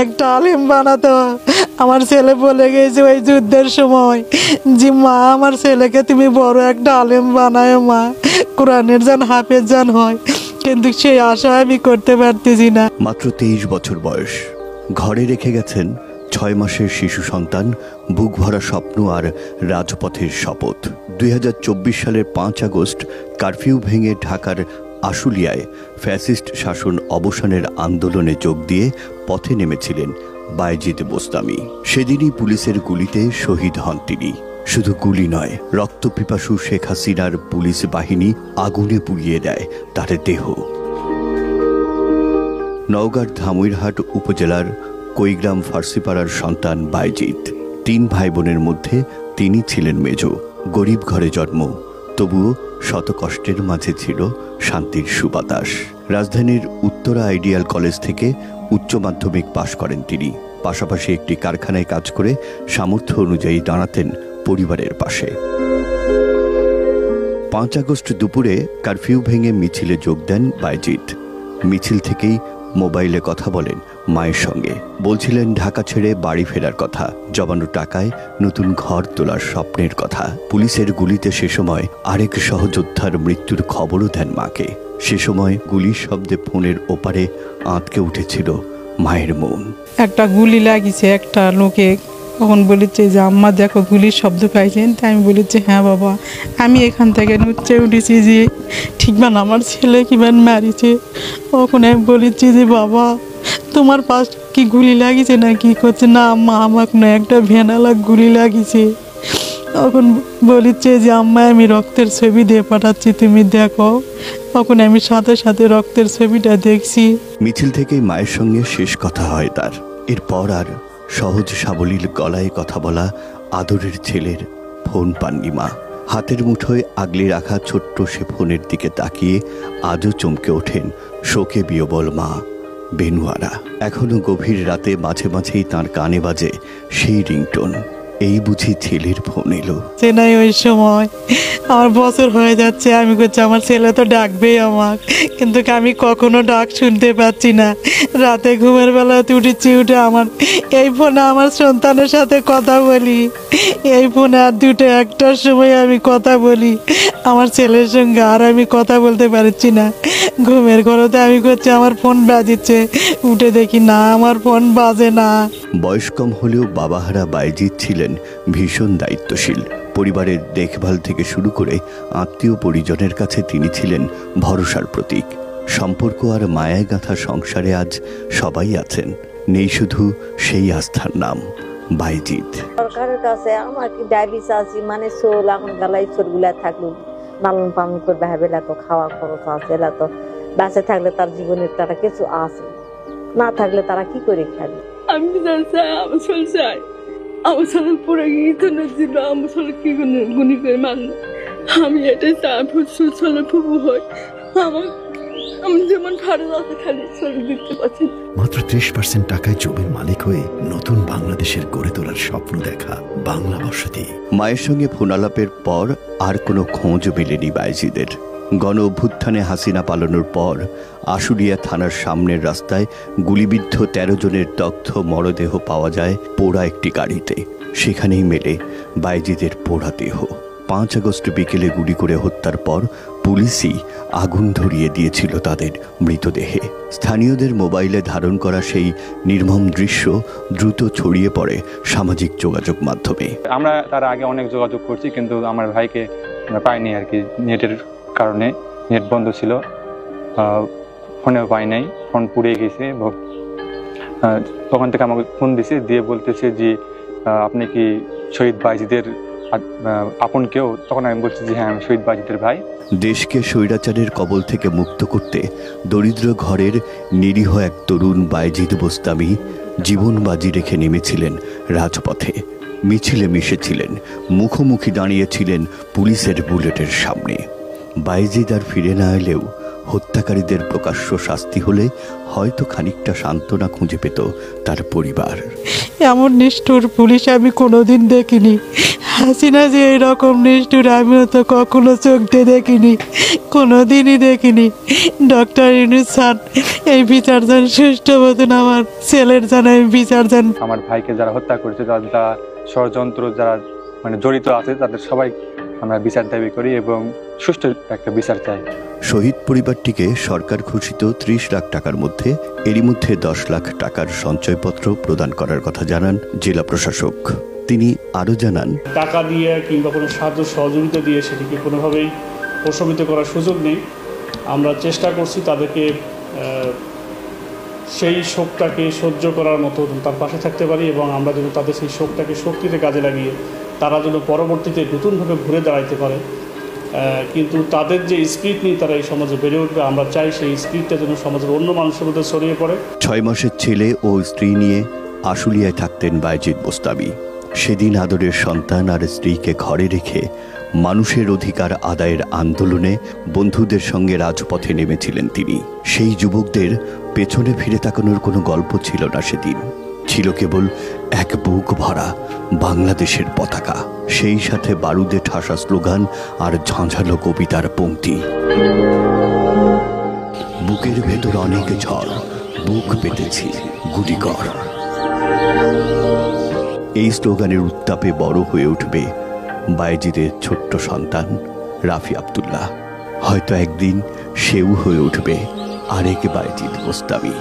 একটা আলেম বানাতো। আমার ছেলে বলে গেছে ওই যুদ্ধের সময় যে মা আমার ছেলেকে তুমি বড় একটা আলেম বানায় মা, কোরআনের যেন হাফেজ যেন হয়, কিন্তু সেই আশা আমি করতে পারতেছি না। মাত্র 23 বছর বয়স, ঘরে রেখে গেছেন 6 মাসের শিশু সন্তান, বুক ভরা স্বপ্ন আর রাজপথের শপথ। 2024 সালের 5 আগস্ট কারফিউ ভেঙে ঢাকার আশুলিয়ায় ফ্যাসিস্ট শাসন অবসানের আন্দোলনে যোগ দিয়ে পথে নেমেছিলেন বায়েজিদ বোস্তামি। সেদিনই পুলিশের গুলিতে শহীদ হন তিনি। শুধু গুলি নয়, রক্তপিপাসু শেখ হাসিনার পুলিশ বাহিনী আগুনে পুড়িয়ে দেয় তার দেহ। নওগাঁর ধামইরহাট উপজেলার কৈগ্রাম ফার্সিপাড়ার সন্তান বায়েজিদ। 3 ভাই বোনের মধ্যে তিনি ছিলেন মেজ। গরিব ঘরে জন্ম, তবুও শত কষ্টের মাঝে ছিল শান্তির সুবাতাস। রাজধানীর উত্তরা আইডিয়াল কলেজ থেকে উচ্চ মাধ্যমিক পাশ করেন তিনি। পাশাপাশি একটি কারখানায় কাজ করে সামর্থ্য অনুযায়ী দাঁড়াতেন পরিবারের পাশে। 5 আগস্ট দুপুরে কারফিউ ভেঙে মিছিলে যোগ দেন বায়েজিদ। মিছিল থেকেই মোবাইলে কথা বলেন মায়ের সঙ্গে। বলছিলেন ঢাকা ছেড়ে বাড়ি ফেরার কথা, জমানো টাকায় নতুন ঘর তোলার স্বপ্নের কথা। পুলিশের গুলিতে সে সময় আরেক সহযোদ্ধার মৃত্যুর খবরও দেন মাকে। সে সময় গুলির শব্দে ফোনের ওপারে আঁতকে উঠেছিল মায়ের মন। একটা গুলি লাগিছে একটা লোকে, তখন বলেছে যে আম্মা দেখো গুলির শব্দ পাইছেন। তাই আমি বলেছি হ্যাঁ বাবা। আমি এখান থেকে নুচ্ছে উঠেছি যে ঠিক বান আমার ছেলে কিমান মারিছে। তখন আমি বলেছি যে বাবা তোমার পাশ কি গুলি লাগিছে না কি করছে? না আম্মা আমাকে না একটা ভেনালা গুলি লাগিছে। তখন বলেছে যে আম্মা আমি রক্তের ছবি দিয়ে পাঠাচ্ছি তুমি দেখো। তখন আমি সাথে সাথে রক্তের ছবিটা দেখছি। মিছিল থেকেই মায়ের সঙ্গে শেষ কথা হয় তার। এরপর আর সহজ সাবলীল গলায় কথা বলা আদরের ছেলের ফোন পাননি মা। হাতের মুঠোয় আগলে রাখা ছোট্ট সে ফোনের দিকে তাকিয়ে আজও চমকে ওঠেন শোকে বিহ্বল মা বেনুয়ারা। এখনো গভীর রাতে মাঝে মাঝেই তার কানে বাজে সেই রিংটোন, এই বুঝি ছেলের ফোন এলো। চেনাই ওই সময় আমার বছর হয়ে যাচ্ছে, আমি করছি আমার ছেলে তো ডাকবেই আমার, কিন্তু আমি কখনো ডাক শুনতে পাচ্ছি না। রাতে ঘুমের বেলাতে উঠেছি, উঠে আমার এই ফোনে আমার সন্তানের সাথে কথা বলি। এই ফোনে আর 2-1টার সময় আমি কথা বলি আমার ছেলের সঙ্গে, আর আমি কথা বলতে পারছি না। ঘুমের ঘরেতে আমি করছি আমার ফোন বাজিচ্ছে, উঠে দেখি না আমার ফোন বাজে না। বয়স কম হলেও বাবাহারা বায়েজিদ ছিলেন ভীষণ দায়িত্বশীল। পরিবারের দেখভাল থেকে শুরু করে আত্মীয় পরিজনের কাছে তিনি ছিলেন ভরসার প্রতীক। সম্পর্ক আর মায়ায় গাঁথা সংসারে আজ সবাই আছেন, নেই শুধু সেই আস্থার নাম বায়েজিদ। সরকারের কাছে আমার কি দাবি চাচ্ছি, মানে চোল এখন গালাই চোরগুলা থাকলো লালন পালন করবে, বেলা তো খাওয়া খরচ আছে, এলা তো বাঁচে থাকলে তার জীবনের তারা কিছু আছে, না থাকলে তারা কি করে খাবে। আমি চাই আমার ছেলে চাই, আমার ছেলে পড়ে গিয়ে ছিল, আমার ছেলে কি গুণি করে মানলো। আমি এটাই চাই ছেলে ফুবু হয়, আমি যেমন ভারত আছে খালি ছেলে দেখতে পাচ্ছি। মাত্র 30% টাকায় জমির মালিক হয়ে নতুন বাংলাদেশের গড়ে তোলার স্বপ্ন দেখা বাংলা বসতি। মায়ের সঙ্গে ফোনালাপের পর আর কোনো খোঁজ মেলেনি বায়েজিদের। গণ অভ্যুত্থানে হাসিনা পালানোর পর আশুলিয়া থানার সামনের রাস্তায় গুলিবিদ্ধ 13 জনের দগ্ধ মরদেহ পাওয়া যায় পোড়া একটি গাড়িতে। সেখানেই মেলে বায়েজিদের পোড়া দেহ। 5 আগস্ট বিকেলে গুলি করে হত্যার পর পুলিশই আগুন ধরিয়ে দিয়েছিল তাদের মৃতদেহে। স্থানীয়দের মোবাইলে ধারণ করা সেই নির্মম দৃশ্য দ্রুত ছড়িয়ে পড়ে সামাজিক যোগাযোগ মাধ্যমে। আমরা তার আগে অনেক যোগাযোগ করছি, কিন্তু আমার ভাইকে আমরা পাইনি আর কি, নেটের কারণে। নেট বন্ধ ছিল, ফোনেও পাই নাই, ফোন পুড়ে গেছে। তখন থেকে আমাকে ফোন দিছে, দিয়ে বলতেছে যে আপনি কি শহীদ বায়েজিদের আপন কেউ? তখন আমি বলছি যে হ্যাঁ আমি শহীদ বায়েজিদের ভাই। দেশকে স্বৈরাচারের কবল থেকে মুক্ত করতে দরিদ্র ঘরের নিরীহ এক তরুণ বায়েজিদ বোস্তামি জীবন বাজি রেখে নেমেছিলেন রাজপথে। মিছিলে মিশেছিলেন, মুখোমুখি দাঁড়িয়েছিলেন পুলিশের বুলেটের সামনে। বায়েজিদ আর ফিরে না এলেও হত্যাকারীদের প্রকাশ্য শাস্তি হলে হয়তো খানিকটা সান্ত্বনা খুঁজে পেত তার পরিবার। এমন নিষ্ঠুর পুলিশ আমি কোনোদিন দেখিনি। হাসিনা যে এরকম নিষ্ঠুর আমিও তো কখনো চোখ দিয়ে দেখিনি, কোনো দিনই দেখিনি। ডক্টর ইউনূস স্যার এই বিচার যেন সুষ্ঠু মতন আমার ছেলের যেন এই বিচার যেন। আমার ভাইকে যারা হত্যা করেছে, যারা ষড়যন্ত্র যারা মানে জড়িত আছে, তাদের সবাই আমরা বিচার দাবি করি এবং সুষ্ঠু একটা বিচার চাই। শহীদ পরিবারটিকে সরকার ঘোষিত 30 লাখ টাকার মধ্যে এরই মধ্যে 10 লাখ টাকার সঞ্চয়পত্র প্রদান করার কথা জানান জেলা প্রশাসক। তিনি আরও জানান, টাকা দিয়ে কিংবা কোনো সাহায্য সহযোগিতা দিয়ে সেটিকে কোনোভাবেই প্রশমিত করার সুযোগ নেই। আমরা চেষ্টা করছি তাদেরকে সেই শোকটাকে সহ্য করার মতো তার পাশে থাকতে পারি এবং আমরা যেন তাদের সেই শোকটাকে শক্তিতে কাজে লাগিয়ে তারা যেন পরবর্তীতে নতুনভাবে ঘুরে দাঁড়াইতে পারে। কিন্তু তাদের যে স্পিরিট নিয়ে তারা এই সমাজে বেড়ে উঠবে, আমরা চাই সেই স্পিরিটটা যেন সমাজের অন্য মানুষের মধ্যে ছড়িয়ে পড়ে। 6 মাসের ছেলে ও স্ত্রী নিয়ে আশুলিয়ায় থাকতেন বায়েজিদ বোস্তামি। সেদিন আদরের সন্তান আর স্ত্রীকে ঘরে রেখে মানুষের অধিকার আদায়ের আন্দোলনে বন্ধুদের সঙ্গে রাজপথে নেমেছিলেন তিনি। সেই যুবকদের পেছনে ফিরে তাকানোর কোনো গল্প ছিল না সেদিন, ছিল কেবল এক বুক ভরা বাংলাদেশের পতাকা, সেই সাথে বারুদে ঠাসা স্লোগান আর ঝাঁঝালো কবিতার পংক্তি। বুকের ভেতর অনেক ঝড়, বুক পেতেছি গুলি কর। এই স্লোগানের উত্তাপে বড় হয়ে উঠবে বায়েজিদের ছোট্ট সন্তান রাফি আব্দুল্লাহ। হয়তো একদিন সেও হয়ে উঠবে আরেক বায়েজিদ বোস্তামি।